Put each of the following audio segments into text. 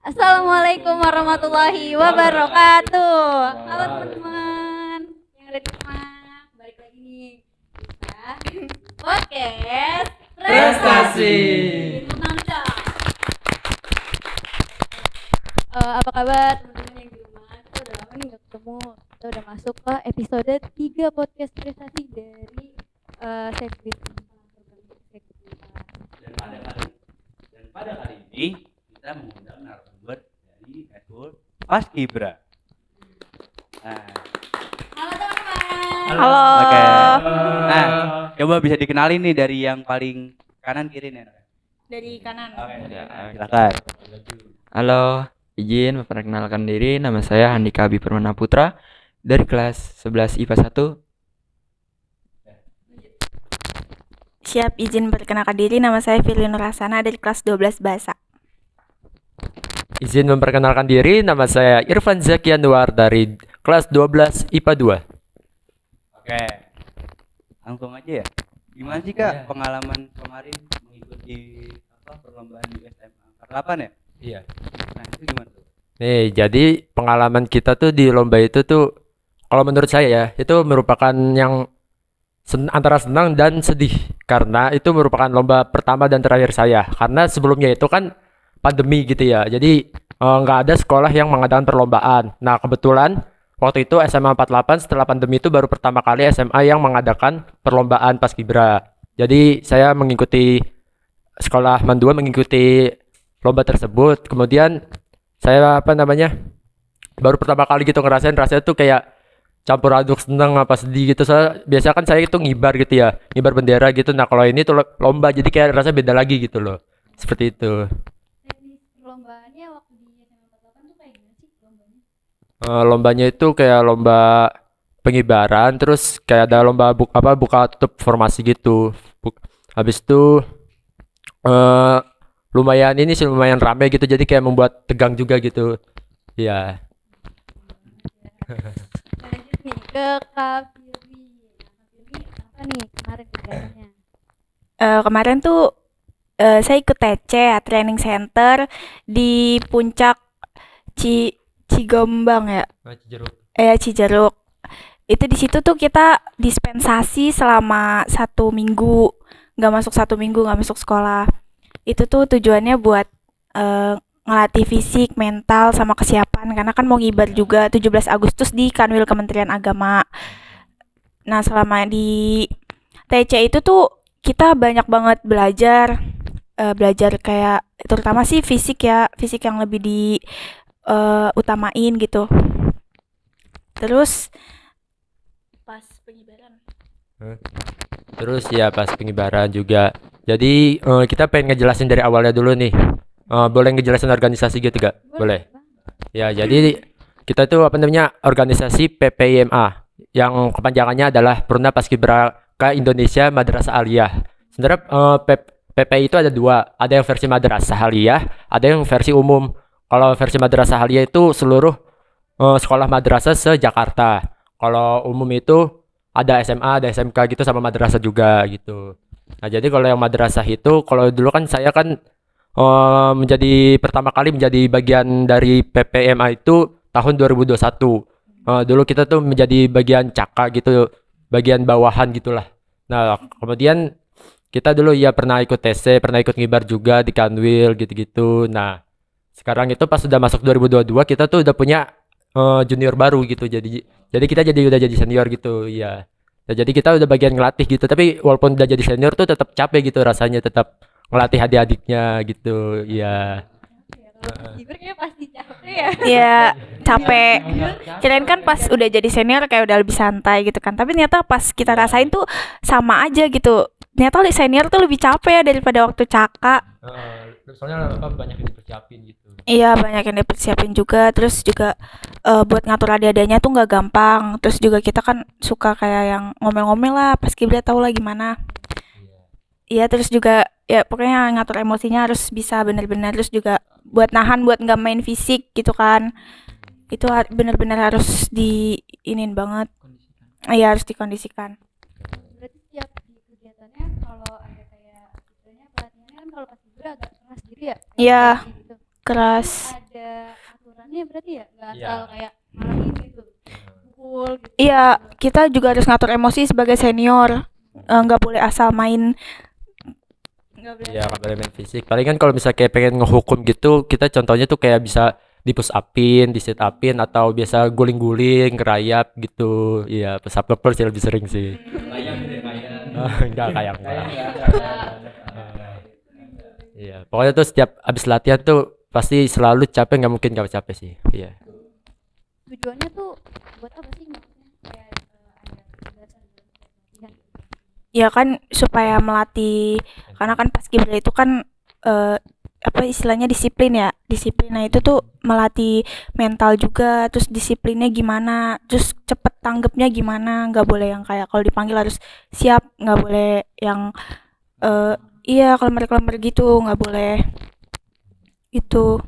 Assalamualaikum warahmatullahi wabarakatuh. Halo teman-teman yang ada di rumah, balik lagi nih kita podcast Prestasi. Menanca. Apa kabar teman-teman yang di rumah? Kita udah lama nih gak ketemu. Kita udah masuk ke episode 3 podcast prestasi dari Sekbid. Dan pada kali ini kita mengundang narasumber dari Ekskul Paskibra. Nah, Halo teman-teman. Halo. oke. Nah, coba bisa dikenalin nih dari yang paling kanan kiri nih. Dari kanan. Silakan. Halo, izin memperkenalkan diri. Nama saya Handika Abi Permana Putra dari kelas 11 IPA 1. Siap, izin perkenalkan diri. Nama saya Firly Nurhasana dari kelas 12 Bahasa. Izin memperkenalkan diri, nama saya Irfan Zaki Anwar dari kelas 12 IPA 2. Oke. Langsung aja ya. Gimana sih Kak pengalaman kemarin mengikuti perlombaan di SMA 48 ya? Iya. Nah, itu gimana tuh? Nih, jadi pengalaman kita tuh di lomba itu tuh, kalau menurut saya ya, itu merupakan yang antara senang dan sedih. Karena itu merupakan lomba pertama dan terakhir saya. Karena sebelumnya itu kan pandemi gitu ya. Jadi nggak ada sekolah yang mengadakan perlombaan. Nah, kebetulan waktu itu SMA 48 setelah pandemi itu baru pertama kali SMA yang mengadakan perlombaan Paskibra. Jadi saya mengikuti sekolah Mandua mengikuti lomba tersebut. Kemudian saya baru pertama kali gitu ngerasain rasanya tuh kayak campur aduk seneng apa sedih gitu. Biasa kan saya itu ngibar gitu ya, ngibar bendera gitu. Nah, kalau ini tuh lomba jadi kayak rasanya beda lagi gitu loh. Seperti itu. Teknis perlombaannya waktu di SMA 48 tuh kayak gimana sih lombanya? Lombanya itu kayak lomba pengibaran, terus kayak ada lomba buka tutup formasi gitu. Habis itu lumayan rame gitu, jadi kayak membuat tegang juga gitu. Ya. Lanjut nih ke Kak Firly. Kak Firly apa nih kemarin kegiatannya? Kemarin tuh saya ikut TC ya, training center di puncak Cigombang ya. Cijeruk. Itu di situ tuh kita dispensasi selama 1 minggu. Nggak masuk sekolah. Itu tuh tujuannya buat ngelatih fisik, mental, sama kesiapan. Karena kan mau ngibar juga 17 Agustus di Kanwil Kementerian Agama. Nah, selama di TC itu tuh kita banyak banget belajar kayak terutama sih fisik yang lebih di utamain gitu. Terus pas pengibaran Terus ya pas pengibaran juga. Jadi kita pengen ngejelasin dari awalnya dulu nih. Boleh ngejelasin organisasi gitu gak? Boleh. Ya, jadi kita tuh organisasi PPIMA yang kepanjangannya adalah Purna Paskibraka Indonesia Madrasah Aliyah. Sebenarnya PPI itu ada dua, ada yang versi Madrasah Aliyah, ada yang versi umum. Kalau versi Madrasah Aliyah itu seluruh sekolah madrasah se-Jakarta. Kalau umum itu ada SMA, ada SMK gitu sama madrasah juga gitu. Nah, jadi kalau yang madrasah itu, kalau dulu kan saya kan pertama kali menjadi bagian dari PPMA itu tahun 2021. Dulu kita tuh menjadi bagian caka gitu, bagian bawahan gitulah. Nah, kemudian kita dulu ya pernah ikut TC, pernah ikut ngibar juga di Kanwil gitu-gitu. Nah, sekarang itu pas sudah masuk 2022 kita tuh udah punya junior baru gitu. Jadi kita udah jadi senior gitu ya. Nah, jadi kita udah bagian ngelatih gitu. Tapi walaupun udah jadi senior tuh tetap capek gitu rasanya, tetap ngelatih adik-adiknya gitu ya. Paskiber kayaknya pasti capek ya. ya capek. Kirain kan pas udah jadi senior kayak udah lebih santai gitu kan. Tapi ternyata pas kita rasain tuh sama aja gitu. Ternyata senior tuh lebih capek ya daripada waktu caka. Soalnya banyak yang dipersiapin gitu. Iya, banyak yang dipersiapin juga. Terus juga buat ngatur adik-adiknya tuh nggak gampang. Terus juga kita kan suka kayak yang ngomel-ngomel lah, pas kibra tau lah gimana. Iya, terus juga ya pokoknya ngatur emosinya harus bisa benar-benar. Terus juga buat nahan, buat nggak main fisik gitu kan. Itu benar-benar harus diinin banget. Iya, harus dikondisikan. Berarti setiap di kegiatannya kalau ada kayak istilahnya pelatihannya kan kalau pas liburan agak keras gitu ya? Iya, Gitu. keras. Ada aturannya berarti ya nggak Iya. asal kayak marahin gitu pukul gitu. Iya, kita juga harus ngatur emosi sebagai senior. Nggak boleh asal main. Nggak boleh. Iya, nggak boleh main fisik. Paling kan kalau misalnya kayak pengen ngehukum gitu, kita contohnya tuh kayak bisa di push upin, di sit upin, atau biasa guling-guling, ngerayap gitu. Iya, push up sih lebih sering sih. Enggak kayak enggak. Iya, pokoknya tuh setiap abis latihan tuh pasti selalu capek, nggak mungkin nggak capek sih. Iya. Tujuannya tuh buat apa sih maksudnya kayak ada penjelasan dalam latihan. Ya kan supaya melatih, karena kan paskibra itu kan apa istilahnya disiplin ya. Disiplin. Nah, itu tuh melatih mental juga, terus disiplinnya gimana, terus cepet tanggapnya gimana, nggak boleh yang kayak kalau dipanggil harus siap, nggak boleh yang iya kelemar-kelemar gitu, nggak boleh. Itu.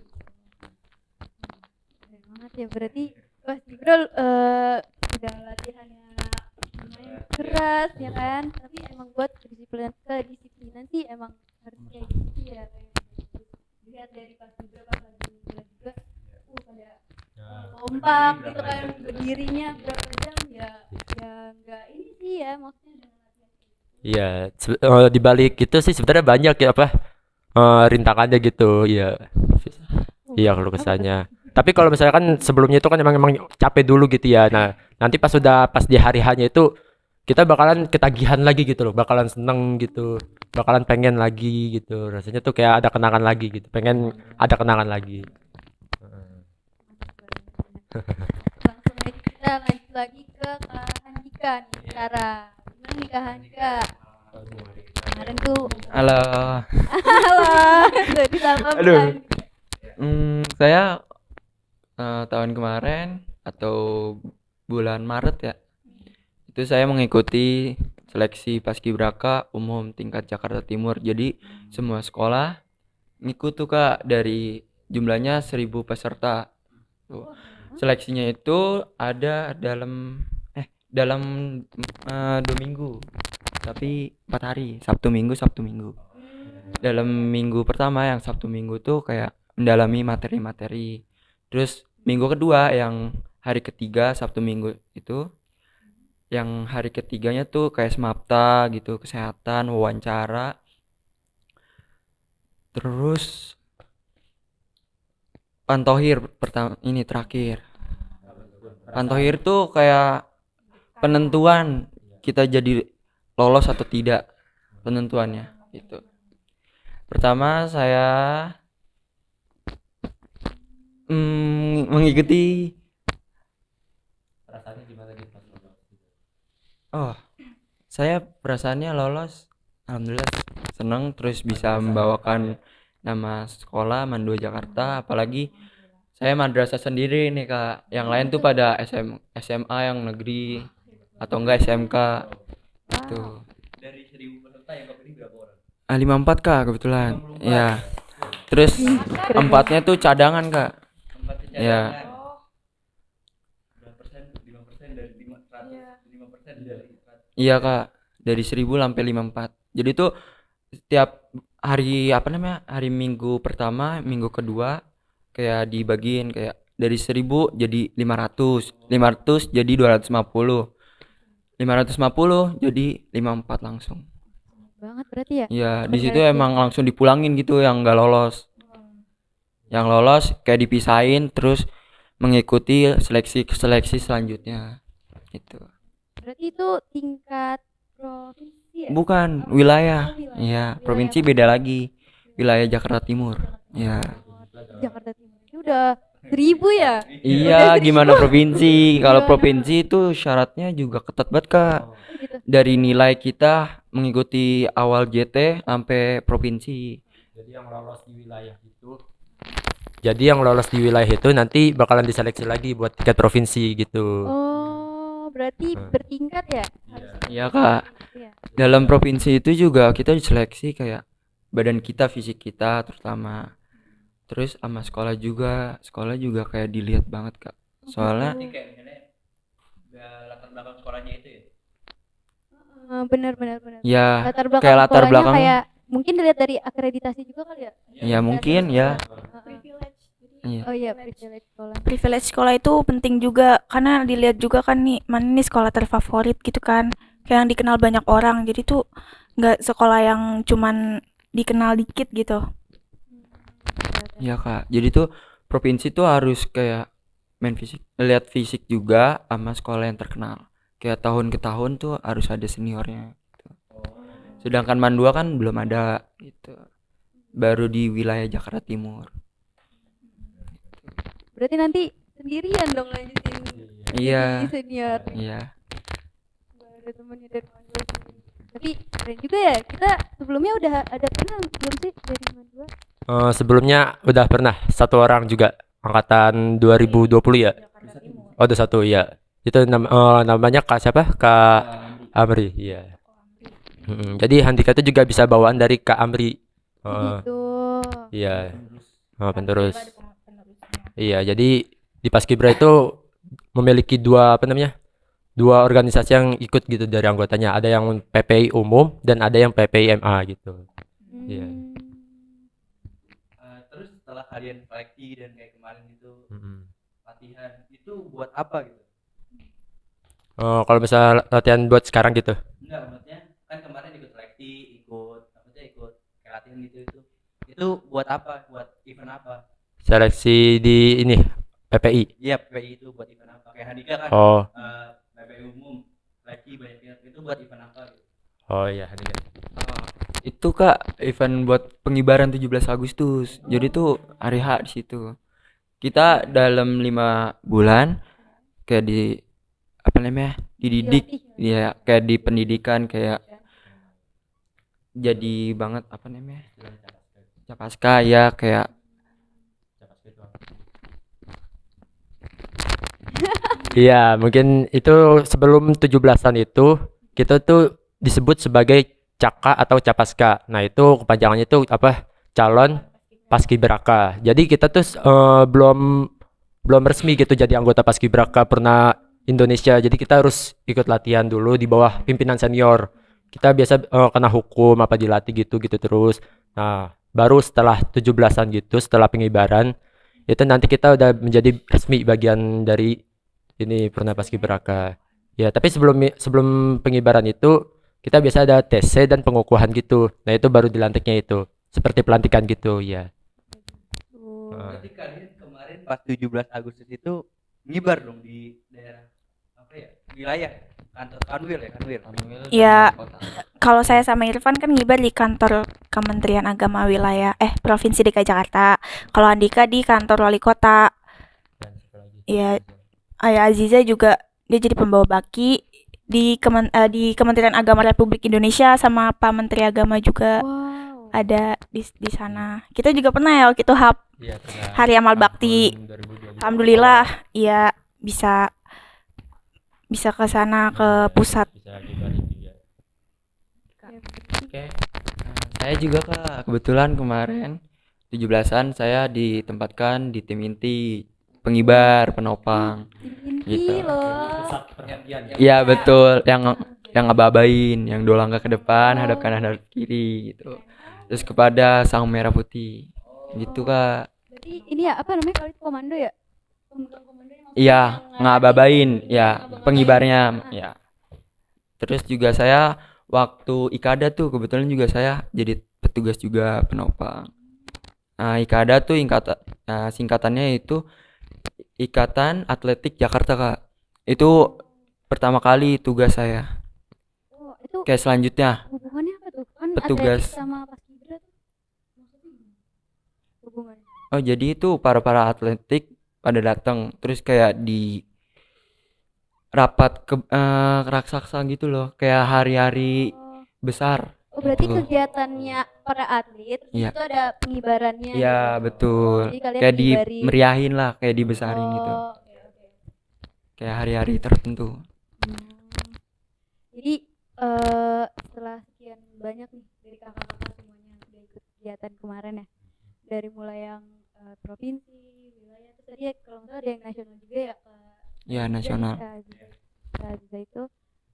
Keren banget ya berarti Mas Gibril udah latihannya lumayan keras ya kan, tapi emang buat kedisiplinan sih emang harus kayak gitu ya, kayak gitu. Lihat dari pas beberapa lagi juga pada kompak gitu kan, berdirinya berapa jam ya nggak ini sih ya maksudnya dengan latihan kayak gitu. Iya, di balik itu sih sebenarnya banyak ya apa rintangannya gitu. Iya. Iya kalau kesannya. Tapi kalau misalnya kan sebelumnya itu kan emang capek dulu gitu ya. Nah, nanti pas di hari hanya itu kita bakalan ketagihan lagi gitu loh, bakalan seneng gitu, bakalan pengen lagi gitu. Rasanya tuh kayak ada kenangan lagi gitu, pengen ada kenangan lagi. Langsung aja kita lanjut lagi ke Kak Handika nih sekarang. Gimana nih Kak Handika? Kemarin tuh Halo. tuh disapa Aduh. bukan? Saya tahun kemarin atau bulan Maret ya, itu saya mengikuti seleksi paskibraka umum tingkat Jakarta Timur. Jadi semua sekolah ngikut tuh Kak, dari jumlahnya 1.000 peserta. Tuh. Seleksinya itu ada dalam 2 minggu, tapi 4 hari, Sabtu Minggu. Dalam minggu pertama yang Sabtu Minggu tuh kayak mendalami materi-materi. Terus minggu kedua yang hari ketiga Sabtu Minggu itu, yang hari ketiganya tuh kayak semapta gitu, kesehatan, wawancara. Terus Pantohir pertama ini terakhir. Pantohir tuh kayak penentuan kita jadi lolos atau tidak, penentuannya itu. Pertama saya mengikuti saya perasaannya lolos, alhamdulillah senang, terus bisa membawakan nama sekolah Mandua Jakarta. Apalagi saya madrasah sendiri nih Kak, yang lain tuh pada SMA yang negeri atau enggak SMK tuh. Dari 1.000 peserta yang kepilih berapa orang? 54 Kak kebetulan. Ya. Terus 4-nya tuh cadangan Kak. Ya. Berapa persen? 5% dari 5% dari 100. Iya Kak, dari 1.000 sampai 54. Jadi tuh setiap hari hari Minggu pertama, Minggu kedua kayak dibagiin kayak dari 1.000 jadi 500, 500 jadi 250, 550 jadi 54 langsung. Banget berarti ya. Ya di situ emang langsung dipulangin gitu yang nggak lolos. Yang lolos kayak dipisahin terus mengikuti seleksi selanjutnya gitu. Berarti itu tingkat provinsi ya? Bukan, wilayah. Oh, wilayah. Iya, Wilayah provinsi beda lagi. Wilayah Jakarta Timur. Ya. Jakarta Timur itu udah 1.000 ya? Iya, gimana provinsi? Kalau provinsi itu syaratnya juga ketat banget, Kak. Gitu. Dari nilai kita mengikuti awal JT sampai provinsi. Jadi yang lolos di wilayah itu nanti bakalan diseleksi lagi buat tingkat provinsi gitu. Oh, berarti bertingkat ya? Iya, Kak. Gitu ya? Dalam provinsi itu juga kita diseleksi kayak badan kita, fisik kita terutama. Terus sama sekolah juga kayak dilihat banget Kak. Soalnya Ini kayak misalnya latar belakang sekolahnya itu ya. Benar. ya Latar belakang kayak latar sekolahnya belakang kayak mungkin dilihat dari akreditasi juga kali ya? ya mungkin ya. Iya. Oh iya, privilege sekolah. Privilege sekolah itu penting juga karena dilihat juga kan nih mana nih sekolah terfavorit gitu kan, kayak yang dikenal banyak orang, jadi tuh nggak sekolah yang cuman dikenal dikit gitu. Iya kak, jadi tuh provinsi tuh harus kayak main fisik, lihat fisik juga sama sekolah yang terkenal. Kayak tahun ke tahun tuh harus ada seniornya. Gitu. Sedangkan Mandua kan belum ada gitu. Baru di wilayah Jakarta Timur. Berarti nanti sendirian dong lanjutin Iya. jadi senior. Iya. Gak ada temennya dari Mandua sendiri. Tapi keren juga ya, kita sebelumnya udah ada pernah belum sih dari Mandua? Sebelumnya udah pernah satu orang juga angkatan 2020 ya. Oh, ada satu ya. Itu namanya Kak siapa? Kak Amri. Iya. Jadi Handika itu juga bisa bawaan dari Kak Amri. Gitu. Iya. Penerus. Iya, jadi di Paskibra itu memiliki dua dua organisasi yang ikut gitu dari anggotanya. Ada yang PPI umum dan ada yang PPI MA gitu. Iya. Terus setelah kalian seleksi dan kayak kemarin itu latihan itu buat apa gitu? Kalau misalnya latihan buat sekarang gitu. Enggak, maksudnya kan kemarin ikut seleksi, ikut kayak latihan gitu itu buat apa? Buat event apa? Seleksi di ini PPI. Iya, PPI itu buat event apa? Kayak Handika kan Oh, PPI umum seleksi banyak itu buat event apa gitu? oh iya Handika. Itu kak event buat pengibaran 17 Agustus. Jadi tuh hari H di situ. Kita dalam 5 bulan kayak di apa namanya? Dididik. Ya kayak di pendidikan kayak jadi banget apa namanya? Capaska ya kayak Iya, mungkin itu sebelum 17-an itu kita tuh disebut sebagai Caka atau Capaska. Nah, itu kepanjangannya itu apa? Calon Paskibraka. Jadi kita tuh belum resmi gitu jadi anggota Paskibraka pernah Indonesia. Jadi kita harus ikut latihan dulu di bawah pimpinan senior. Kita biasa kena hukum apa dilatih gitu terus. Nah, baru setelah 17-an gitu, setelah pengibaran itu nanti kita udah menjadi resmi bagian dari ini Purna Paskibraka. Ya, tapi sebelum pengibaran itu kita biasa ada TC dan pengukuhan gitu. Nah, itu baru dilantiknya itu. Seperti pelantikan gitu, ya. Berarti kalian kemarin pas 17 Agustus itu ngibar dong di daerah apa ya? Wilayah kantor Kanwil ya, Kanwil. Ya, kalau saya sama Irfan kan ngibar di kantor Kementerian Agama wilayah Provinsi DKI Jakarta. Kalau Andika di kantor wali kota. Ya, Ayah Aziza juga dia jadi pembawa baki di Kementerian Agama Republik Indonesia sama Pak Menteri Agama juga Wow. ada di sana. Kita juga pernah ya waktu itu Hari Amal Bakti. Alhamdulillah ya bisa ke sana ke pusat. Oke. Saya juga kak kebetulan kemarin 17-an saya ditempatkan di tim inti pengibar penopang Inti gitu. loh. Iya betul yang ngebabain yang dua langkah ke depan hadap kanan hadap kiri gitu. Terus kepada sang merah putih gitu kak. Berarti ini ya apa namanya kalau itu komando ya? Komando yang Iya ngababain ya pengibarnya ya. Terus juga saya waktu Ikada tuh kebetulan juga saya jadi petugas juga penopang. Nah Ikada tuh singkatannya itu Ikatan Atletik Jakarta kak. Itu pertama kali tugas saya. Oh, itu Kayak selanjutnya hubungannya apa tuh? Kan Petugas. atletik sama paskibra tuh maksudnya gimana? Hubungannya. oh jadi itu para atletik pada datang terus kayak di rapat ke raksasa gitu loh kayak hari-hari Oh, besar. oh berarti Betul. kegiatannya para atlet Iya. itu ada pengibarannya. Iya gitu. betul Jadi kalian kayak mengibari. dimeriahin lah kayak dibesarin gitu Oh, oke. kayak hari-hari tertentu. Hmm. Jadi setelah sekian banyak nih dari kakak-kakak semuanya yang udah ikut kegiatan kemarin ya, dari mulai yang provinsi, wilayah, terus tadi ya, kalau nggak salah ada yang nasional juga ya Ya nasional. Aziza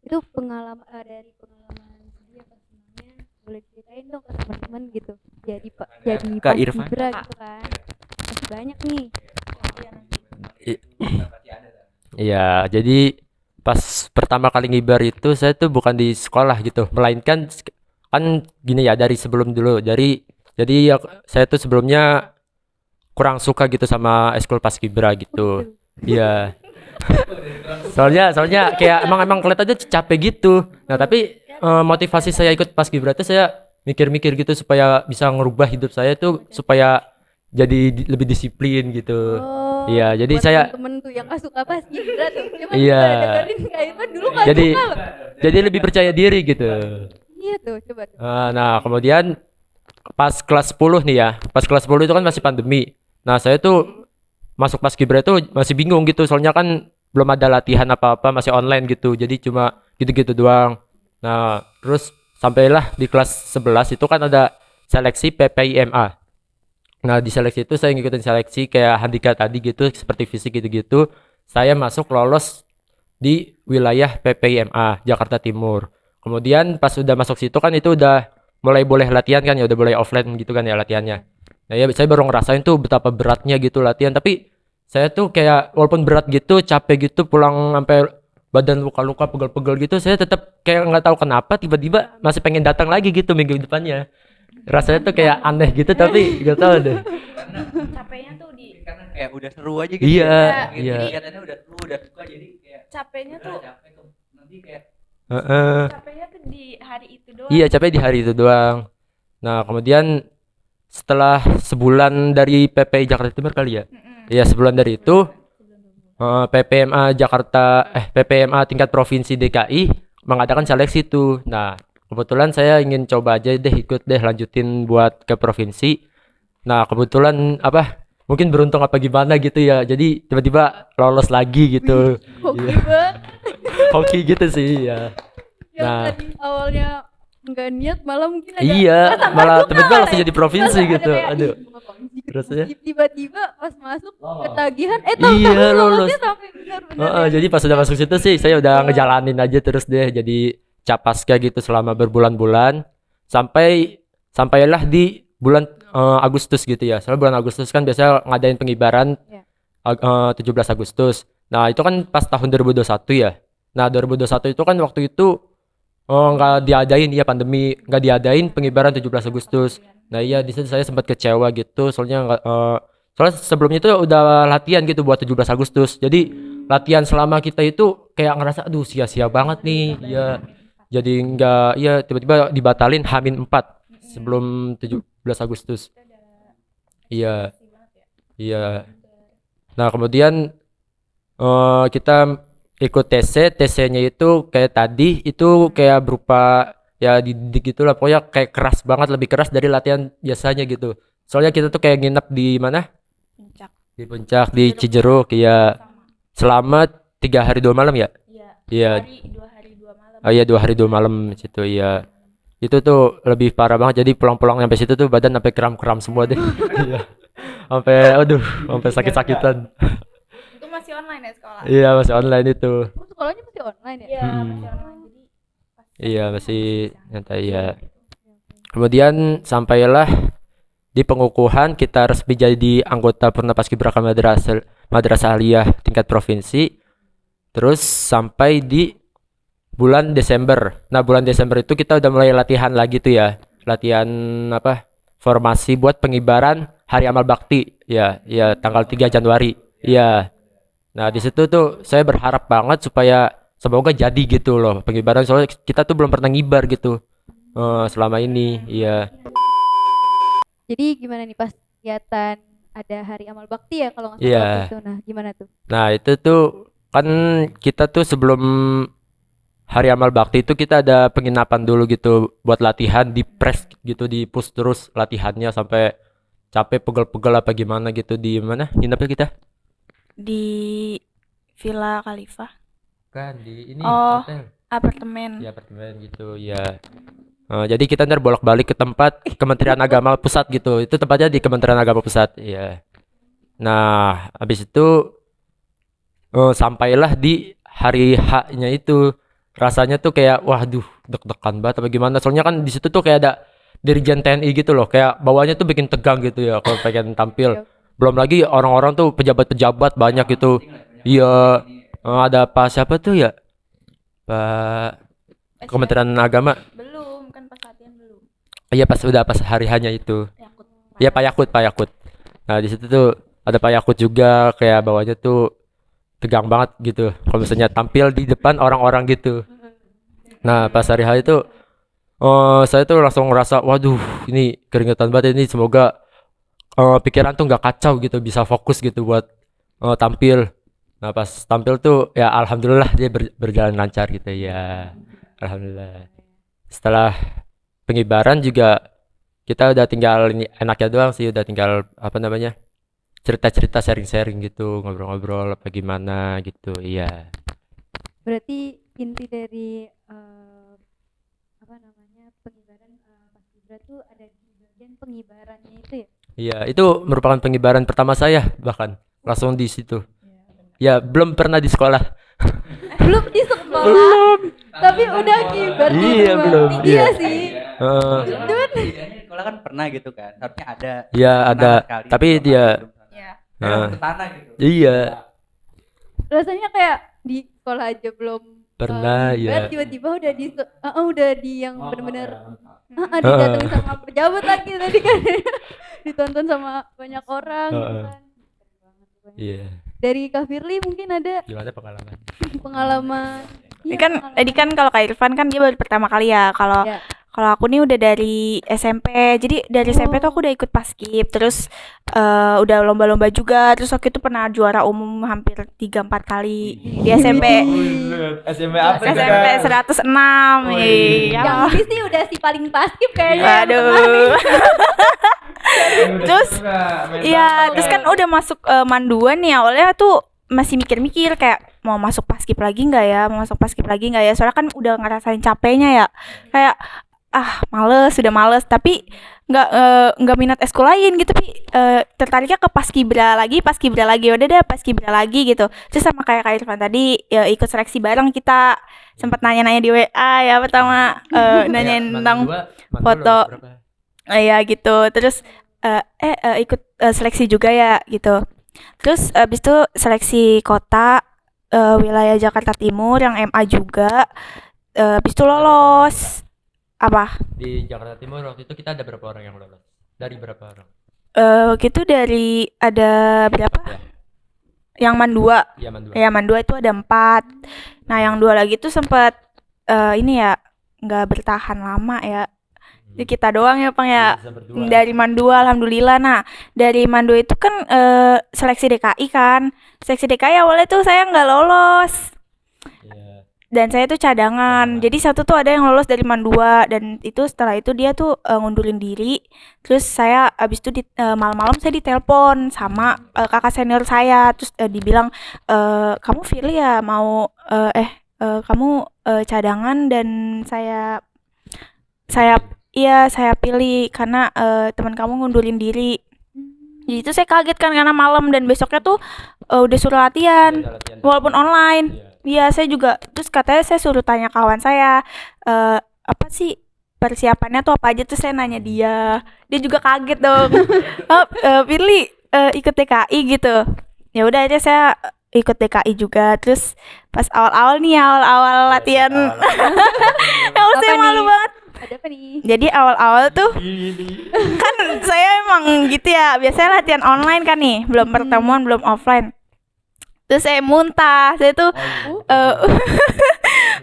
itu pengalaman dari pengalaman sendiri apa senangnya boleh ceritain dong ke teman-teman gitu. Jadi Kak Irfan. paskibra gitu kan. Masih banyak nih. I- pasti ada kan. Iya, jadi pas pertama kali ngibar itu saya tuh bukan di sekolah gitu, melainkan kan gini ya dari sebelum dulu. Jadi ya, saya tuh sebelumnya kurang suka gitu sama ekskul paskibra gitu. Iya. Soalnya kayak emang kelihatannya capek gitu. Nah, tapi motivasi saya ikut paskibra itu saya mikir-mikir gitu supaya bisa ngerubah hidup saya tuh supaya jadi lebih disiplin gitu. Iya, jadi buat saya temen tuh yang gak suka pas Gibra tuh. Coba Iya. coba dengerin Kak Irfan dulu gak Jadi suka loh. jadi lebih percaya diri gitu. Iya tuh, coba tuh. Nah, kemudian pas kelas 10 nih ya. Pas kelas 10 itu kan masih pandemi. Nah, saya tuh masuk paskibra itu masih bingung gitu soalnya kan belum ada latihan apa-apa, masih online gitu. Jadi cuma gitu-gitu doang. Nah, terus sampailah di kelas 11 itu kan ada seleksi PPIMA. Nah, di seleksi itu saya ngikutin seleksi kayak handika tadi gitu, seperti fisik gitu-gitu. Saya masuk lolos di wilayah PPIMA Jakarta Timur. Kemudian pas udah masuk situ kan itu udah mulai boleh latihan kan ya, udah boleh offline gitu kan ya latihannya. Nah, ya saya baru ngerasain tuh betapa beratnya gitu latihan, tapi saya tuh kayak walaupun berat gitu, capek gitu pulang sampai badan luka-luka pegel-pegel gitu, saya tetap kayak nggak tahu kenapa tiba-tiba masih pengen datang lagi gitu minggu depannya. Rasanya tuh kayak aneh gitu tapi nggak tahu deh. Capeknya tuh Karena kayak udah seru aja gitu. Iya, ya. iya. Kegiatannya udah seru, udah suka jadi kayak capeknya udah capek kok. Nanti kayak Heeh. capeknya tuh di hari itu doang. Iya, capek di hari itu doang. Nah, kemudian setelah sebulan dari PPI Jakarta Timur kali ya. Iya, sebulan dari itu PPMA tingkat provinsi DKI mengadakan seleksi tuh. Nah, kebetulan saya ingin coba aja deh ikut deh lanjutin buat ke provinsi. Nah, kebetulan mungkin beruntung apa gimana gitu ya. Jadi tiba-tiba lolos lagi gitu. Hoki Iya. banget. Hoki gitu sih ya. Yang Nah. tadi awalnya nggak niat malah mungkin ada Iya, rasa malah masuk tiba-tiba malah langsung ya. jadi provinsi Masa ada gitu. kayak, Aduh. "Ih, gua provinsi, Rasanya? tiba-tiba pas masuk ketagihan Iya, tahu-tahu lolos. lolosnya sampai benar-benar ya. Jadi pas udah masuk situ sih saya udah ngejalanin aja terus deh jadi capaska gitu selama berbulan-bulan sampailah di bulan Agustus gitu ya. Soalnya bulan Agustus kan biasa ngadain pengibaran Iya. 17 Agustus. Nah, itu kan pas tahun 2021 ya. Nah, 2021 itu kan waktu itu nggak diadain ya pandemi, nggak diadain pengibaran 17 Agustus. Nah, iya di situ saya sempat kecewa gitu soalnya soalnya sebelumnya itu udah latihan gitu buat 17 Agustus. Jadi latihan selama kita itu kayak ngerasa aduh sia-sia banget nih. Ya jadi nggak ya tiba-tiba dibatalin H-4 sebelum 17 Agustus. Iya. Iya. Nah, kemudian kita ikut TC-nya itu kayak tadi itu kayak berupa ya dididik gitulah pokoknya kayak keras banget, lebih keras dari latihan biasanya gitu. Soalnya kita tuh kayak nginep di mana? Puncak. Di puncak di Cijeruk ya selama 3 hari 2 malam ya. Iya. Iya. 2 hari 2 malam. Oh iya 2 hari 2 malam situ iya. Itu tuh lebih parah banget jadi pulang-pulang sampai situ tuh badan sampai kram-kram semua deh. Iya. Sampai sakit-sakitan. Itu masih online ya sekolah? Iya, masih online itu. Oh, sekolahnya masih online ya? Iya, Hmm. masih online. Jadi Iya, masih nyantai ya. Kemudian sampailah di pengukuhan kita resmi jadi anggota Purna Paskibraka Madrasah Aliyah tingkat provinsi. Terus sampai di bulan Desember. Nah, bulan Desember itu kita udah mulai latihan lagi tuh ya. Latihan formasi buat pengibaran Hari Amal Bakti. Ya, tanggal 3 Januari. Iya. Nah, di situ tuh saya berharap banget supaya semoga jadi gitu loh pengibaran soalnya kita tuh belum pernah ngibar gitu selama ini. Iya. Jadi gimana nih pas kegiatan ada Hari Amal Bakti ya kalau nggak salah Iya. waktu itu. Nah, gimana tuh? Nah, itu tuh kan kita tuh sebelum Hari Amal Bakti itu kita ada penginapan dulu gitu buat latihan di press gitu, di push terus latihannya sampai capek pegel-pegel apa gimana gitu. Di mana nginepnya kita? di Villa Khalifa, Kan di ini Oh. hotel. apartemen. Di apartemen gitu ya. Jadi kita ntar bolak-balik ke tempat Kementerian Agama Pusat gitu. Itu tempatnya di Kementerian Agama Pusat. Iya. Nah, habis itu sampailah di hari H-nya itu. Rasanya tuh kayak waduh, deg-degan banget apa gimana. Soalnya kan di situ tuh kayak ada Dirjen TNI gitu loh. Kayak bawahnya tuh bikin tegang gitu ya kalau pengen tampil. Belum lagi orang-orang tuh pejabat-pejabat banyak gitu. Iya, ada Pak siapa tuh ya? Pak Kementerian Agama. Belum, kan pas latihan belum. Iya pas hari hanya itu. Yakut. Iya Pak Yakut. Nah di situ tuh ada Pak Yakut juga, kayak bawahnya tuh tegang banget gitu. Kalau misalnya tampil di depan orang-orang gitu. Nah pas hari H itu saya tuh langsung ngerasa, waduh ini keringetan banget ini. Semoga pikiran tuh nggak kacau gitu, bisa fokus gitu buat tampil. Nah pas tampil tuh ya alhamdulillah dia berjalan lancar gitu ya. Alhamdulillah. Setelah pengibaran juga kita udah tinggal ini enaknya doang sih, udah tinggal apa namanya, cerita-cerita, sharing-sharing gitu, ngobrol-ngobrol apa gimana gitu. Iya. Berarti inti dari apa namanya pengibaran paskibra tuh ada di bagian pengibarannya itu ya. Iya, itu merupakan pengibaran pertama saya, bahkan langsung di situ. Ya, belum pernah di sekolah. Belum di sekolah. Tapi udah kibar di Iya, rumah. belum. Iya Iya. sih. Heeh. Setidaknya sekolah kan pernah gitu kan, harusnya ada. Iya, ada. Pernah sekali, Tapi belum dia ada, belum pernah. Ya. Memang ke tanah gitu. Iya, Rasanya kayak di sekolah aja belum pernah ngibar, ya. tiba-tiba udah di yang benar-benar didatengin sama pejabat lagi tadi kan. Ditonton sama banyak orang gitu Heeh. kan. Keren banget pokoknya. Iya. Dari Kak Firly mungkin ada Gimana pengalaman? pengalaman. Ini Iya, kan pengalaman. tadi kan kalau Kak Irfan kan dia baru pertama kali ya. Kalau Ya. kalau aku nih udah dari SMP. Jadi dari SMP tuh aku udah ikut paskib, terus udah lomba-lomba juga. Terus waktu itu pernah juara umum hampir 3-4 kali di SMP. SMP apa SMP 106. Iya. Yang ini sih udah si paling paskib kayaknya. Waduh. Terus ya, terus kan udah masuk manduan nih, awalnya tuh masih mikir-mikir kayak mau masuk paskib lagi nggak ya, soalnya kan udah ngerasain capeknya ya, kayak sudah males, tapi nggak minat eskul lain gitu, tapi tertariknya ke paskibra lagi, udah deh paskibra lagi gitu. Terus sama kayak Kak Irfan tadi ya, ikut seleksi bareng, kita sempat nanya-nanya di WA ya pertama, nanyain tentang foto. Ya gitu. Terus ikut seleksi juga ya gitu. Terus abis itu seleksi kota wilayah Jakarta Timur yang MA juga. Abis itu lolos. Apa? Di Jakarta Timur waktu itu kita ada berapa orang yang lolos? Dari berapa orang? Waktu itu dari ada berapa? Ya. Yang man 2. Iya, Mandua. Ya man 2 itu ada 4. Nah yang 2 lagi tuh sempat ini ya nggak bertahan lama ya. Jadi kita doang ya Pang ya. Bisa berdua. Dari Mandua alhamdulillah. Nah dari Mandua itu kan seleksi DKI kan. Seleksi DKI awalnya tuh saya nggak lolos. Iya. Dan saya tuh cadangan. Jadi satu tuh ada yang lolos dari Mandua. Dan itu setelah itu dia tuh ngundurin diri. Terus saya abis itu malam-malam saya ditelepon sama kakak senior saya. Terus dibilang, kamu Firly ya mau kamu cadangan, dan saya pilih karena teman kamu ngundurin diri. Jadi itu saya kaget kan karena malam, dan besoknya tuh udah suruh latihan Udah latihan. walaupun online. Iya. Iya, saya juga. Terus katanya saya suruh tanya kawan saya, apa sih persiapannya tuh apa aja, tuh saya nanya dia. Dia juga kaget dong. Firly ikut DKI gitu. Ya udah aja saya ikut DKI juga. Terus pas awal-awal latihan, Apa saya malu nih? banget. Ada apa nih? Jadi awal-awal tuh kan saya emang gitu ya, biasanya latihan online kan nih, belum pertemuan, belum offline. Terus saya muntah, saya tuh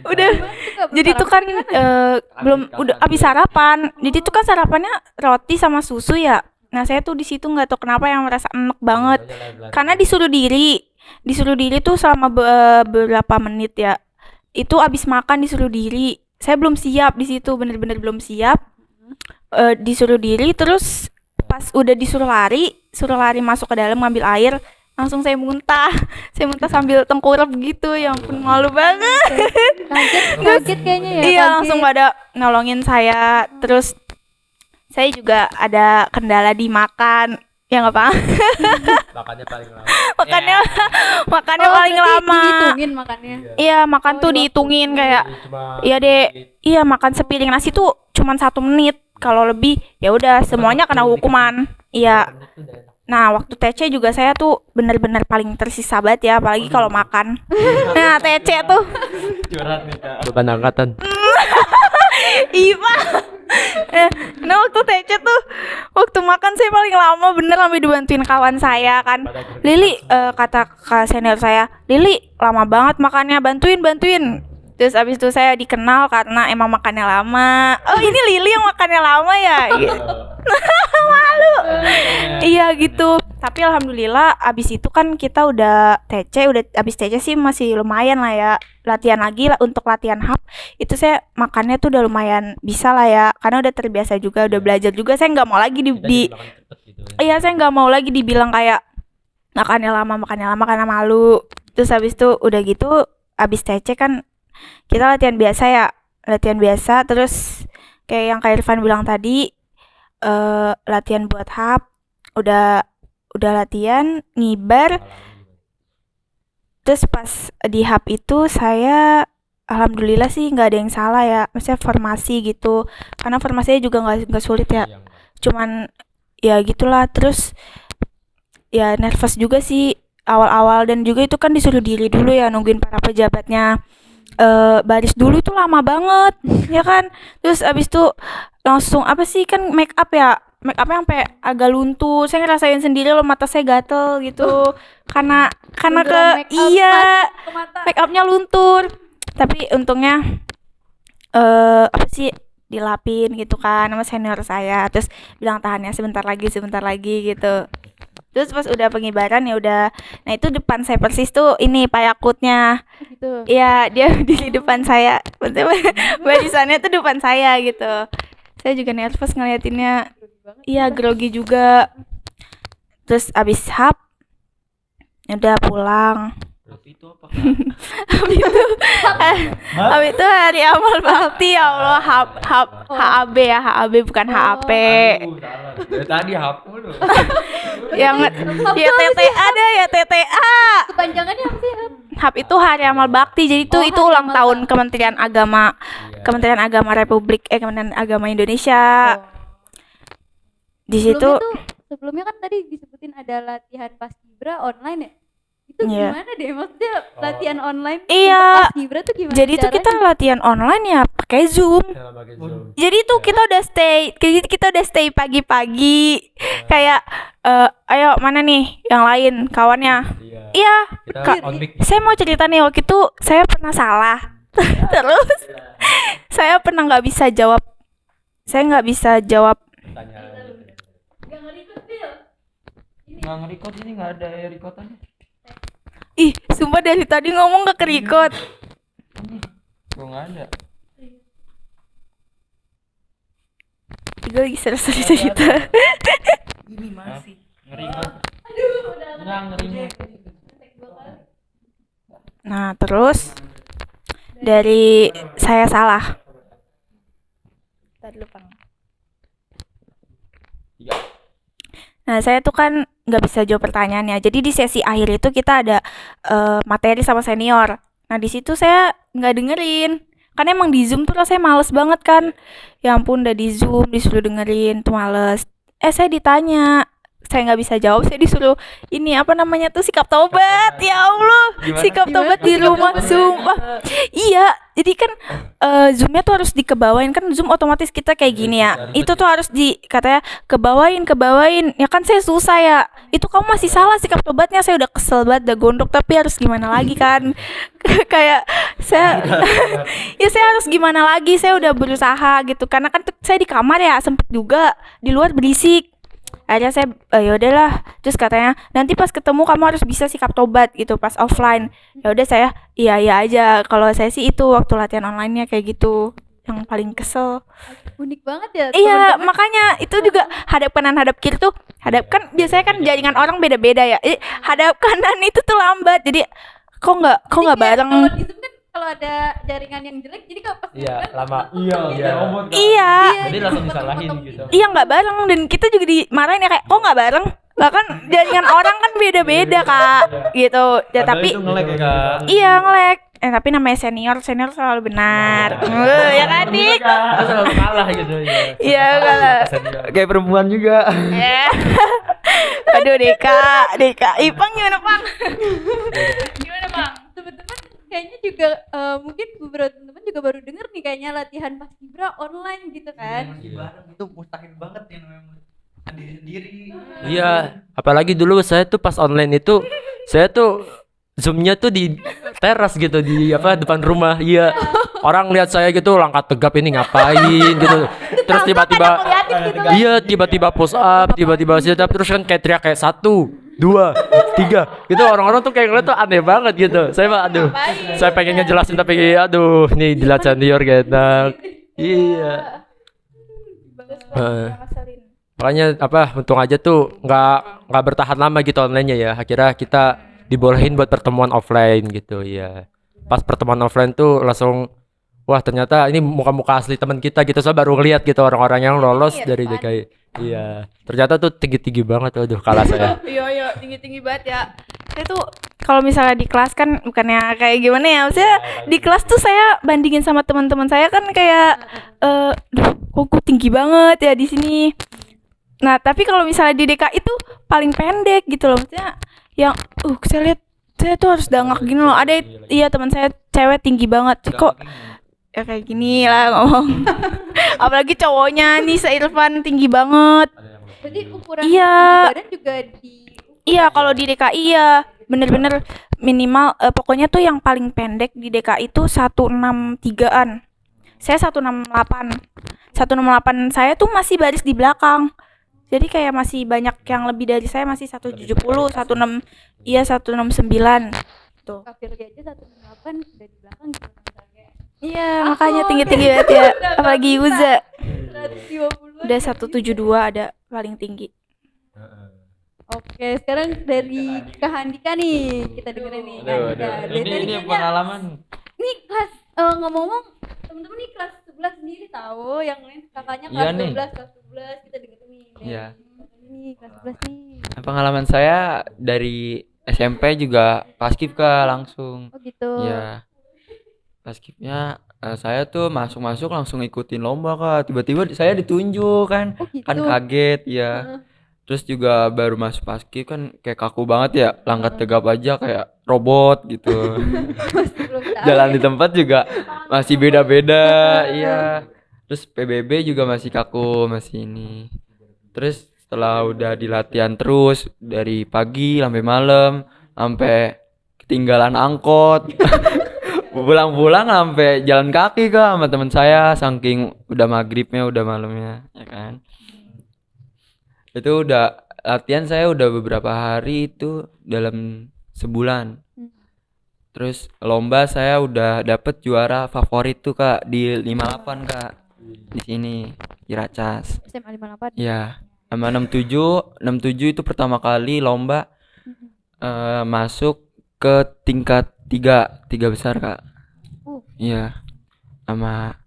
udah, jadi tuh kan belum, udah abis sarapan. Jadi tuh kan sarapannya roti sama susu ya. Nah saya tuh di situ nggak tahu kenapa yang merasa enek banget, karena disuruh diri tuh selama beberapa menit ya. Itu abis makan disuruh diri. Saya belum siap di situ, bener-bener belum siap. Disuruh diri, terus pas udah disuruh lari masuk ke dalam ngambil air, langsung saya muntah sambil tengkurap gitu. Ya ampun, malu banget. Kaget kayaknya ya. Iya, kaget. langsung pada nolongin saya. Terus saya juga ada kendala di makan. Ya nggak apa. Makannya paling lama. makannya Oh, paling berarti lama. dihitungin makannya. Iya, makan tuh dihitungin kayak, iya deh, iya makan sepiring nasi tuh cuman 1 menit. Kalau lebih ya udah semuanya kena hukuman. Iya. Nah, waktu TC juga saya tuh bener-bener paling tersisa banget ya, apalagi kalau makan. Nah, TC tuh Curhat nih Kak. Beban angkatan. Iya. Nah, waktu TC tuh waktu makan saya paling lama bener sampai dibantuin kawan saya kan. Lili, kata senior saya, Lili lama banget makannya, bantuin. Terus abis itu saya dikenal karena emang makannya lama. Oh, ini Lili yang makannya lama ya? Malu. Iya gitu. Tapi alhamdulillah abis itu kan kita udah abis TC sih masih lumayan lah ya. Latihan lagi lah untuk latihan hap. Itu saya makannya tuh udah lumayan bisa lah ya. Karena udah terbiasa juga, udah belajar juga. Saya nggak mau lagi Iya, saya nggak mau lagi dibilang kayak makannya lama karena malu. Terus abis itu udah gitu, abis TC kan kita latihan biasa terus kayak yang Kak Irfan bilang tadi, latihan buat hap, udah latihan ngibar. Terus pas di hap itu saya alhamdulillah sih nggak ada yang salah ya, maksudnya formasi gitu, karena formasinya juga nggak sulit ya, cuman ya gitulah. Terus ya nervous juga sih awal-awal, dan juga itu kan disuruh diri dulu ya, nungguin para pejabatnya baris dulu itu lama banget ya kan. Terus abis itu langsung apa sih, kan make upnya sampai agak luntur. Saya ngerasain sendiri loh, mata saya gatel gitu karena Bunderan make up iya, masuk ke mata. make upnya luntur. Tapi untungnya apa sih, dilapin gitu kan sama senior saya, terus bilang tahannya sebentar lagi gitu. Terus pas udah pengibaran ya udah, nah itu depan saya persis tuh ini Pak Yakutnya. Gitu. Iya, dia di depan saya. Barisannya tuh depan saya gitu. Saya juga nervous ngeliatinnya. Iya, grogi juga. Terus abis hap udah pulang. Tapi itu apa? Habis itu hari amal bakti, ya Allah, HAB ya, HAB bukan HAP. Dari tadi hapus lu. Yang ya TTA ada ya, TTA. Kepanjangannya apa sih? HAP itu Hari Amal Bakti. Jadi itu Hari ulang Amal tahun Bakti. Kementerian Agama Kementerian Agama Indonesia. Di situ Sebelumnya kan tadi disebutin ada latihan paskibra online ya. Itu Iya. gimana deh, maksudnya latihan online Iya. untuk paskibra tuh gimana? jadi itu kita latihan online ya pakai Zoom. Jadi tuh kita udah stay pagi-pagi. Kayak ayo mana nih yang lain kawannya. Iya. Saya mau cerita nih, waktu itu saya pernah salah. Terus saya pernah nggak bisa jawab. Nggak nge-record ini, nggak ada recordannya. Ih, sumpah dari tadi ngomong gak ke-record. Gua nggak ada. Gue lagi seru-seru cerita. Ini masih nge-record. Nggak nge-record. Nah, terus dari saya salah. Tadi lupa. Nah, saya tuh kan nggak bisa jawab pertanyaannya. Jadi di sesi akhir itu kita ada materi sama senior. Nah, di situ saya nggak dengerin. Karena emang di Zoom tuh rasanya males banget kan. Ya ampun, udah di Zoom disuruh dengerin tuh males. Saya ditanya, saya nggak bisa jawab, saya disuruh ini apa namanya tuh, sikap taubat. Ya Allah, sikap taubat di rumah, sumpah. Iya, jadi kan Zoomnya tuh harus dikebawain, kan Zoom otomatis kita kayak gini ya. Itu tuh harus katanya kebawain. Ya kan saya susah ya. Itu kamu masih salah sikap taubatnya, saya udah kesel banget, udah gondok, tapi harus gimana lagi kan. Kayak saya ya saya harus gimana lagi, saya udah berusaha gitu. Karena kan saya di kamar ya, sempit juga, di luar berisik. Akhirnya saya ya udahlah, terus katanya nanti pas ketemu kamu harus bisa sikap tobat gitu pas offline. Ya udah, saya iya aja. Kalau saya sih itu waktu latihan online-nya kayak gitu yang paling kesel. Unik banget ya. Iya, teman-teman. makanya itu juga hadap kanan hadap kiri tuh, kan biasanya kan jaringan orang beda-beda ya. Hadap kanan itu tuh lambat, jadi kok nggak Kayak bareng. Kalau di Zoom kan kalau ada jaringan yang jelek, jadi kalau pas Iya, kan lama. Iya, kayak robot kan. Iya. Jadi langsung disalahin gitu. Iya, nggak bareng, dan kita juga dimarahin ya kayak kok nggak bareng. Bahkan jaringan orang kan beda-beda kak, gitu. Ya tapi itu nge-lag ya Kak. iya nge-lag. Tapi namanya senior selalu benar. Ya kan dik? Kita selalu kalah gitu ya. Iya kalah. Kayak perempuan juga. Ya. Aduh, Deka, Ipang gimana, Pang? Gimana, Pang? Teman-teman kayaknya juga mungkin beberapa teman-teman juga baru denger nih kayaknya latihan paskibra online gitu kan. Masih bareng itu mustahil banget yang namanya sendiri. Iya, apalagi dulu saya tuh pas online itu saya tuh zoomnya tuh di teras gitu di apa depan rumah. Iya. Orang lihat saya gitu langkah tegap ini ngapain gitu. Terus tiba-tiba iya tiba-tiba push up, tiba-tiba sit up terus kan kayak teriak kayak 1, 2, 3. Gitu orang-orang tuh kayak ngeliat tuh aneh banget gitu. Saya mah aduh. Saya pengen ngejelasin tapi aduh, ini di Senior gitu. Iya. Makanya apa untung aja tuh nggak bertahan lama gitu online-nya ya. Akhirnya kita dibolehin buat pertemuan offline gitu ya. Pas pertemuan offline tuh langsung wah ternyata ini muka-muka asli teman kita gitu. Saya baru ngeliat gitu orang-orang yang lolos dari DKI. Iya. Ternyata tuh tinggi-tinggi banget aduh kalah saya. Iya, tinggi-tinggi banget ya. Saya tuh kalau misalnya di kelas kan bukannya kayak gimana ya, maksudnya di kelas tuh saya bandingin sama teman-teman saya kan kayak duh, kok gue tinggi banget ya di sini. Nah, tapi kalau misalnya di DKI itu paling pendek gitu loh. Maksudnya yang saya lihat saya tuh harus dangak gini loh. Ada iya teman saya cewek tinggi banget. Kok ya kayak gini lah ngomong. Apalagi cowoknya nih Irfan tinggi banget. Berarti ukuran Iya. badan juga di Iya, kalau di DKI ya bener-bener minimal pokoknya tuh yang paling pendek di DKI itu 163-an. Saya 168. 168 saya tuh masih baris di belakang. Jadi kayak masih banyak yang lebih dari saya masih 170, 16 iya 169. Tuh. kafir aja 168 udah di belakang gitu kan kayak Iya, makanya tinggi-tinggi banget ya. Apalagi Uza. 150. Udah 172 ada paling tinggi. Oke, sekarang dari Kak Handika nih kita dengerin nih. Kak Handika. Dari tadi Ini kayaknya- pengalaman. Nih kelas ngomong-ngomong temen-temen nih kelas 11 sendiri tahu yang lain kakaknya kelas Iya nih. 12 kelas 11 kita dengerin nih. Iya. Ini kelas 11 nih. Pengalaman saya dari SMP juga paskib Kak langsung. Oh gitu. Iya. Paskibnya saya tuh masuk langsung ikutin lomba Kak. Tiba-tiba saya ditunjuk kan. Oh gitu. Kan kaget ya. Heeh. Terus juga baru masuk paskib kan kayak kaku banget ya. Langkah tegap aja kayak robot gitu. Masih belum tahu. Jalan di tempat juga masih beda-beda. Iya. Terus PBB juga masih kaku, masih ini. Terus setelah udah di latihan terus dari pagi sampai malam, sampai ketinggalan angkot. Pulang-pulang sampai jalan kaki Kak sama teman saya saking udah maghribnya udah malamnya ya kan. Itu udah latihan saya udah beberapa hari itu dalam sebulan. Terus lomba saya udah dapet juara favorit tuh Kak di 58 Kak. Di sini Ciracas. SMA 58. Ya, sama 67 itu pertama kali lomba masuk ke tingkat 3 besar Kak. Iya. Sama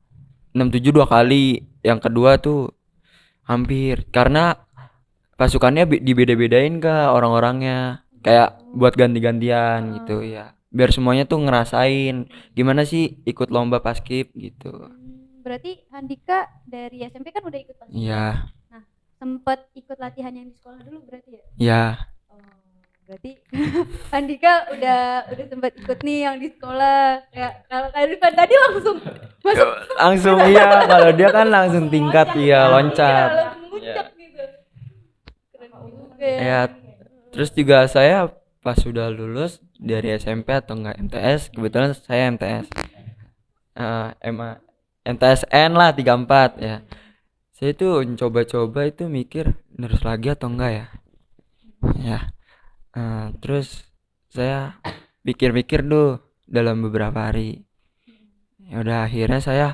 67 2 kali. Yang kedua tuh hampir karena pasukannya dibeda-bedain Kak orang-orangnya. Kayak buat ganti-gantian gitu ya. Biar semuanya tuh ngerasain gimana sih ikut lomba paskib gitu. Berarti Handika dari SMP kan udah ikut paskib. Iya. Nah, sempet ikut latihan yang di sekolah dulu berarti ya? Iya. Oh, berarti Handika udah sempat ikut nih yang di sekolah. Kayak kalau Kak Irfan tadi langsung masuk Langsung iya kalau dia kan langsung tingkat iya loncat. langsung muncak gitu. Keren juga. Ya, terus juga saya pas sudah lulus dari SMP atau enggak MTS, kebetulan saya MTS. MTSN lah 34 ya. Saya itu coba-coba itu mikir terus lagi atau enggak ya. Ya. Terus saya pikir-pikir dulu dalam beberapa hari. Ya udah akhirnya saya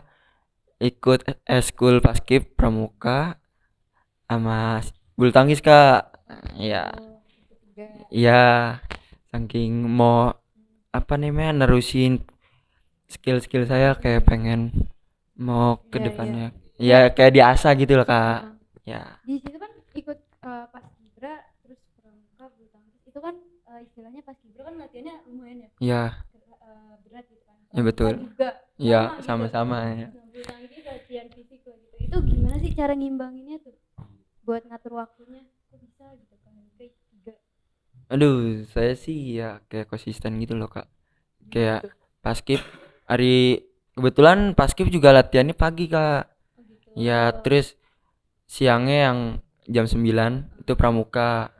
ikut eskul paskib pramuka sama bulu tangkis Kak. Iya. Iya, saking mau apa namanya nerusin skill-skill saya kayak pengen mau ke Iya, depannya. Ya kayak diasah gitu loh Kak. Ya. Di situ kan ikut paskibra terus pramuka bulu tangkis itu kan istilahnya paskibra kan latihannya lumayan ya. Iya, Berat gitu kan. ya betul. Pramuka juga Iya, gitu. sama-sama ya. Nah, bulu tangkis latihan fisik gitu. Itu gimana sih cara ngimbanginnya tuh? Buat ngatur waktunya kok bisa gitu kan? tiga? Aduh, saya sih ya kayak konsisten gitu loh, Kak. Kayak paskib hari kebetulan paskib juga latihannya pagi, Kak. Oh gitu. Ya, terus siangnya yang jam 9 itu pramuka.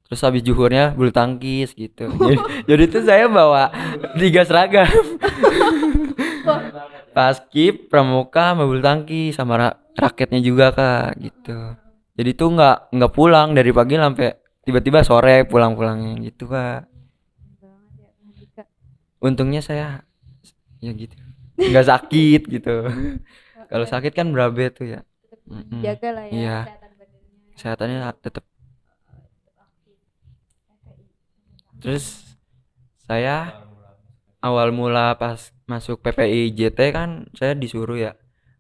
Terus habis zuhurnya bulu tangkis gitu. Jadi tuh saya bawa 3 seragam. Paskib, pramuka, sama bulu tangkis sama raketnya juga, Kak, gitu. Jadi tuh nggak pulang dari pagi sampai tiba-tiba sore pulang-pulangnya gitu, Kak. Banget ya Kak Handika. Untungnya saya ya gitu. Nggak sakit gitu. Kalau sakit kan berabe tuh ya. Tetap Mm-mm. dijaga lah ya Iya. kesehatan badannya. Kesehatannya tetap. Tetap aktif. FPI. Terus saya awal mula pas masuk PPI JT kan saya disuruh ya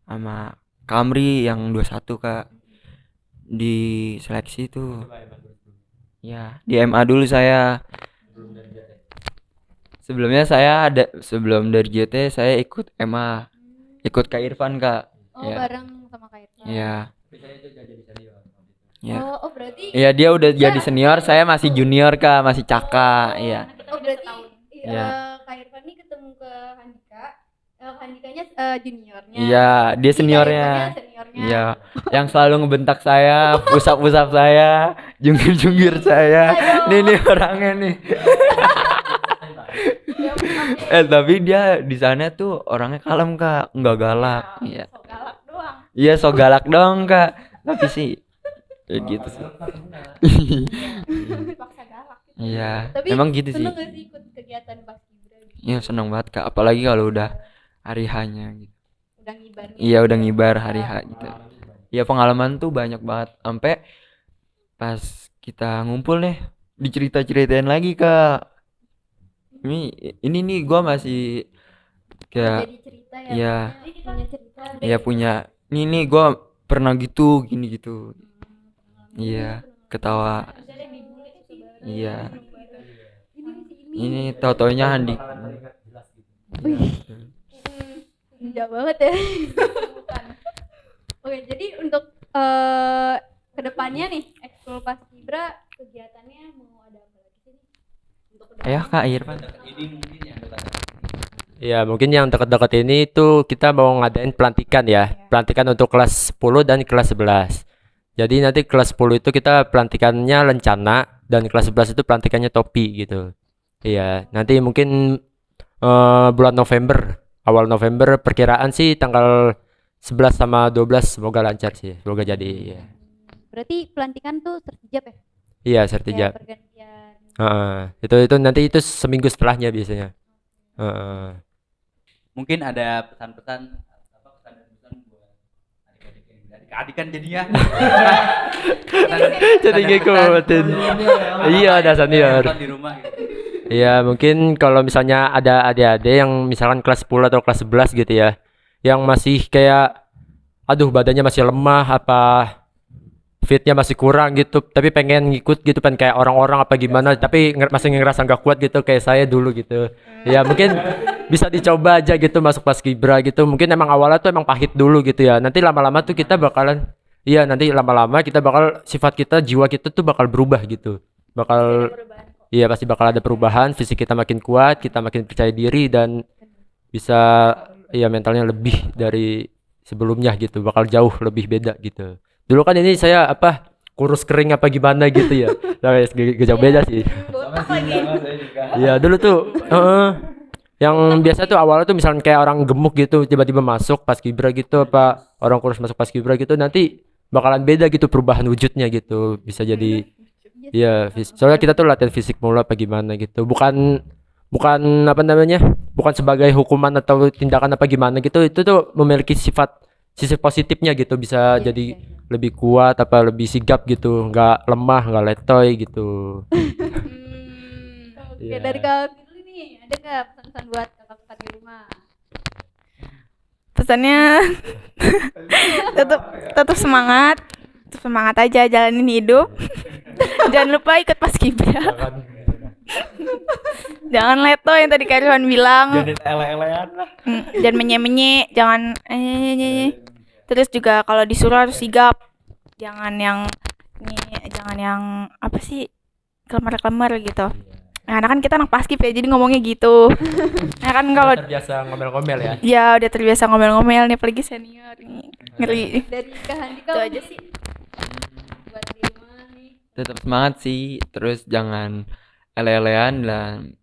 sama Kamri yang 21, Kak, di seleksi tuh. Ya, di MA dulu saya. Sebelumnya saya ada sebelum dari JT saya ikut MA, ikut Kak Irfan, Kak. Oh Ya. bareng sama Kak Irfan. Iya. Ya. Oh berarti Iya, dia udah jadi senior, saya masih junior, Kak, masih caka. Iya. Oh berarti Iya. Kak Irfan nih ketemu ke Handika, Handikanya juniornya. Iya, dia Si Kak seniornya. Irfannya seniornya. Iya, yang selalu ngebentak saya, pusap-pusap saya, jungkir-jungkir saya. Nih orangnya nih. Tapi dia di sana tuh orangnya kalem, Kak, nggak galak. Iya. So galak doang. Iya, so galak dong, Kak. Tapi sih ya gitu sih. Paksa galak gitu. Iya, Tapi emang gitu sih. seneng gak sih ikut kegiatan Paskibra gitu? Iya, seneng banget, Kak. Apalagi kalau udah hari H-nya gitu. Udah ngibar nih. Iya, udah ngibar hari H gitu. Iya, pengalaman tuh banyak banget. Sampai pas kita ngumpul nih, dicerita-ceritain lagi, Kak. Ini nih gua masih kayak Jadi cerita ya. Iya. Punya cerita. ya punya nih gua pernah gitu gini gitu. Iya, ketawa. Iya. Ini tau-taunya Handi. Indah banget ya. Oke, jadi untuk kedepannya nih ekskul Paskibra kegiatannya mau ada apa lagi sih nih? Untuk Ayo, Kak Irfan. Ini mungkin yang Ya, mungkin yang dekat-dekat ini itu kita mau ngadain pelantikan ya. Pelantikan untuk kelas 10 dan kelas 11. Jadi nanti kelas 10 itu kita pelantikannya lencana dan kelas 11 itu pelantikannya topi gitu. Iya, nanti mungkin bulan November, awal November perkiraan sih tanggal 11 sama 12 semoga lancar sih. Semoga jadi ya. Berarti pelantikan tuh tertijab ya? Iya, Kayak sertijab. pergantian. Heeh. Itu nanti itu seminggu setelahnya biasanya. Heeh. mungkin ada pesan-pesan apa pesan-pesan buat adik-adik kan jadinya. Jadi ngikutin. Iya, ada senior. Nonton di rumah gitu. Iya, mungkin kalau misalnya ada adik-adik yang misalkan kelas 10 atau kelas 11 gitu ya, yang masih kayak aduh badannya masih lemah apa fitnya masih kurang gitu, tapi pengen ngikut gitu pengen kayak orang-orang apa gimana, tapi masih ngerasa nggak kuat gitu kayak saya dulu gitu. Ya mungkin bisa dicoba aja gitu masuk Paskibra gitu. Mungkin emang awalnya tuh emang pahit dulu gitu ya. Nanti lama-lama tuh kita bakalan iya nanti lama-lama kita bakal sifat kita, jiwa kita tuh bakal berubah gitu. Bakal iya pasti bakal ada perubahan, fisik kita makin kuat, kita makin percaya diri dan bisa ya mentalnya lebih dari sebelumnya gitu, bakal jauh lebih beda gitu. Dulu kan ini saya apa kurus kering apa gimana gitu ya. Nah, gak jauh beda sih. Botak lagi. Iya dulu tuh yang biasa tuh awalnya tuh misalnya kayak orang gemuk gitu tiba-tiba masuk Paskibra gitu apa orang kurus masuk Paskibra gitu nanti bakalan beda gitu perubahan wujudnya gitu bisa jadi ya soalnya kita tuh latihan fisik mulu apa gimana gitu bukan apa namanya bukan sebagai hukuman atau tindakan apa gimana gitu itu tuh memiliki sisi positifnya gitu bisa Iya, jadi iya, iya. lebih kuat apa lebih sigap gitu nggak lemah nggak letoy gitu. Oke, Iya. dari Kak dulu nih, ada nggak pesan-pesan buat kakak-kakak di rumah? Pesannya tetap semangat. Tetap semangat aja jalanin hidup. Jangan lupa ikut Paskibra. Jangan leto yang tadi Kak Irfan bilang. Jangan menye-menye, jangan Terus juga kalau disuruh harus sigap. Jangan yang nih jangan yang apa sih klemer-klemer gitu. Nah, kan kita anak paskib ya, jadi ngomongnya gitu. Nah kan kalau terbiasa ngomel-ngomel ya. ya udah terbiasa ngomel-ngomel nih, apalagi senior nih. Ngeri. Dari Kak Handika Itu aja sih. buat gimana nih? Tetap semangat sih, terus jangan ele-elean dan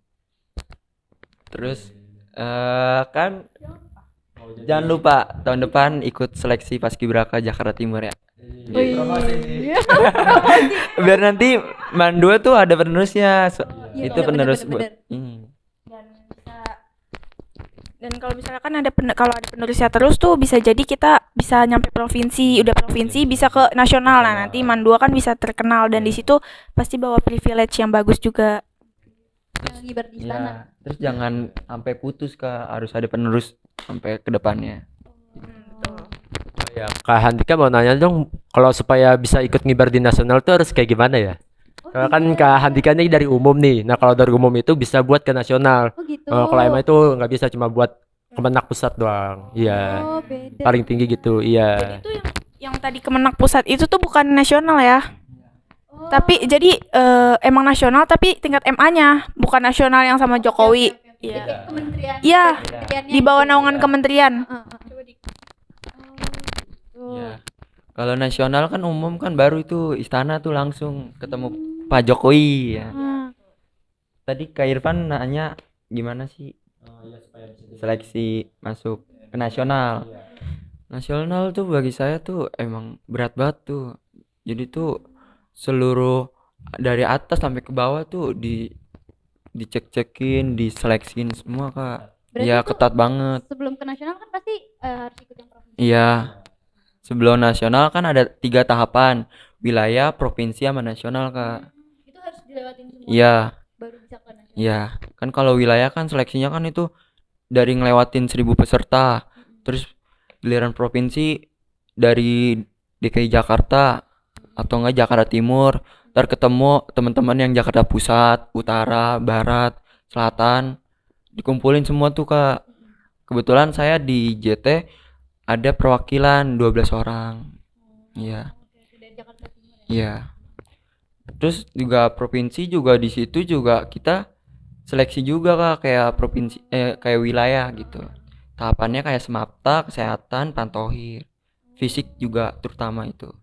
terus kan jangan lupa tahun depan ikut seleksi Paskibraka Jakarta Timur ya. Iya. Biar nanti Mandua tuh ada penerusnya. Iya, Itu bener, penerus bener, buat bener. Dan bisa dan kalau misalkan ada kalau ada penerusnya terus tuh bisa jadi kita bisa nyampe provinsi, udah provinsi bisa ke nasional. Nah, nanti Mandua kan bisa terkenal dan di situ pasti bawa privilege yang bagus juga. Yang ngibar di sana. Ya, terus jangan sampai putus Kak, harus ada penerus sampai ke depannya. Ya, Kak Handika mau nanya dong, kalau supaya bisa ikut ngibar di nasional tuh harus kayak gimana ya? Kalau kan Kak Handika nih dari umum nih. Nah, kalau dari umum itu bisa buat ke nasional. Oh gitu. Kalau emang itu nggak bisa cuma buat Kemenak Pusat doang. Iya. Oh, beda. Paling tinggi gitu. Iya. Jadi tuh yang tadi Kemenak Pusat itu tuh bukan nasional ya. Oh, Tapi jadi emang nasional tapi tingkat MA-nya, bukan nasional yang sama Jokowi. Iya. jadi kementerian. Iya, kementeriannya di bawah itu. naungan kementerian. Oh, Ya. Kalau nasional kan umum kan baru itu istana tuh langsung ketemu Pak Jokowi ya. Tadi Kak Irfan nanya gimana sih seleksi masuk ke nasional. Nasional tuh bagi saya tuh emang berat banget tuh. Jadi tuh seluruh dari atas sampai ke bawah tuh dicek-cekin, diseleksiin semua Kak. Berarti Iya tuh ketat banget. sebelum ke nasional kan pasti harus ikut yang provinsi. Iya. Sebelum nasional kan ada 3 tahapan, wilayah, provinsi, sama nasional Kak. Itu harus dilewatin semua. Iya, Baru bisa ke nasional. iya. Kan kalau wilayah kan seleksinya kan itu dari ngelewatin 1000 peserta. Terus giliran provinsi dari DKI Jakarta atau enggak Jakarta Timur. Ntar ketemu teman-teman yang Jakarta Pusat, Utara, Barat, Selatan. Dikumpulin semua tuh Kak. Kebetulan saya di JT ada perwakilan 12 orang. Iya. Oke, dari Jakarta Timur ya. Iya. Terus juga provinsi juga di situ juga kita seleksi juga Kak, kayak provinsi kayak wilayah gitu. Tahapannya kayak Semapta, kesehatan, Pantohir. Fisik juga terutama itu.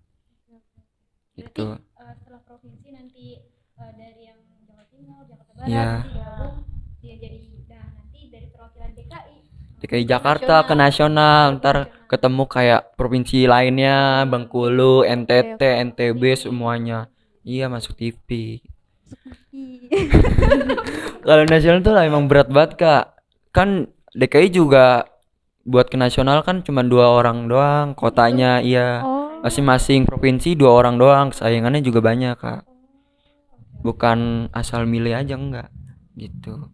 Gitu. Setelah provinsi nanti dari yang Jawa Timur, Jakarta Barat, Iya. nanti digabung dia jadi nanti dari perwakilan DKI. DKI Jakarta ke nasional, ntar ketemu kayak provinsi lainnya, Bengkulu, NTT, NTB semuanya. Iya masuk TV. Kalau nasional tuh emang berat banget Kak. Kan DKI juga buat ke nasional kan cuma 2 orang doang kotanya, iya. Oh. Masing-masing provinsi 2 orang doang, saingannya juga banyak Kak. Bukan asal milih aja enggak gitu.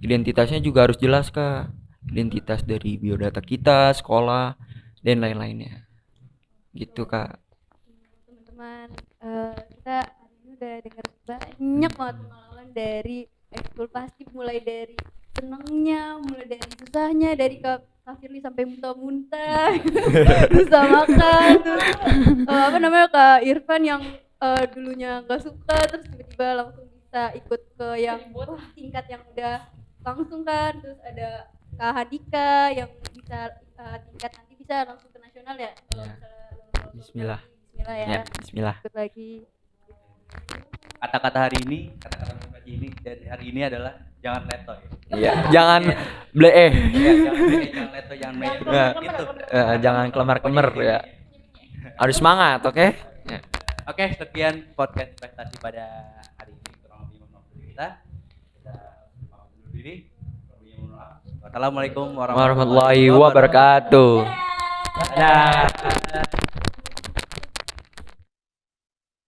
Identitasnya juga harus jelas Kak. Identitas dari biodata kita, sekolah, dan lain-lainnya. Gitu Kak. Teman-teman, kita hari ini udah dengar banyak banget pengalaman dari ekskul pasti, mulai dari senangnya, mulai dari susahnya, dari Kak Firly sampai muntah-muntah, susah makan, terus apa namanya Kak Irfan yang dulunya nggak suka, terus tiba-tiba langsung bisa ikut ke yang tingkat yang udah langsung kan, terus ada Kak Handika yang bisa tingkat nanti bisa langsung ke nasional ya. Kalau Ya. misalnya Bismillah. Bismillah ya. Ya, bismillah. Ikut lagi. Kata-kata hari ini, kata-kata motivasi ini dari hari ini adalah jangan leto ya. Iya, jangan blee. Iya, jangan leto, jangan main gitu. Jangan kelemar-kemer ya. Harus semangat, oke? Ya. Oke, sekian podcast prestasi pada hari ini, kurang lebih waktu kita. Kita pamit dulu diri. Wassalamualaikum Warahmatullahi wabarakatuh. Dadah.